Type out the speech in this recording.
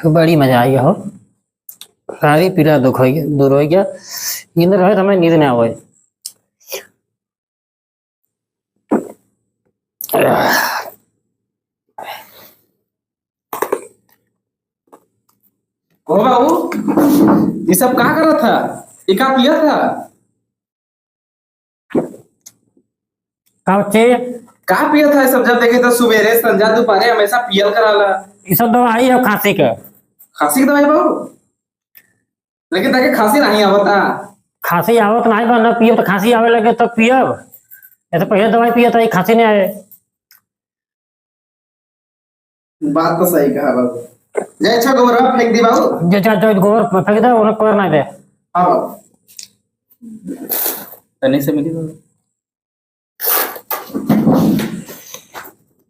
बड़ी मजा आई हो। सारी पीड़ा दुख हो गया, दूर हो गया। नींद रहे तो हमें नींद ना आवे। ओ बाबू, ये सब कहाँ कर रहा था? ये का पिया था? का बच्चे कहाँ पिया था ये सब? जब देखे तो सुबेरे संझा दोपहरे हमेशा पियल कराला। ये सब दवाई है खांसी के। खांसी की दवाई बाबू? लेकिन ताके खांसी नहीं आवता। खांसी आवत नहीं बा, न पियब तो खांसी आवे लगे तब पियब। ऐसे पहले दवाई पिया था, खांसी नहीं आए। बात तो सही कहा बाबू। जय अच्छा गोबर फेंक दी बाबू। जो जो गोबर फेंक दे, उन्हें कोर नहीं दे। हाँ बाबू। तने से मिली बाबू।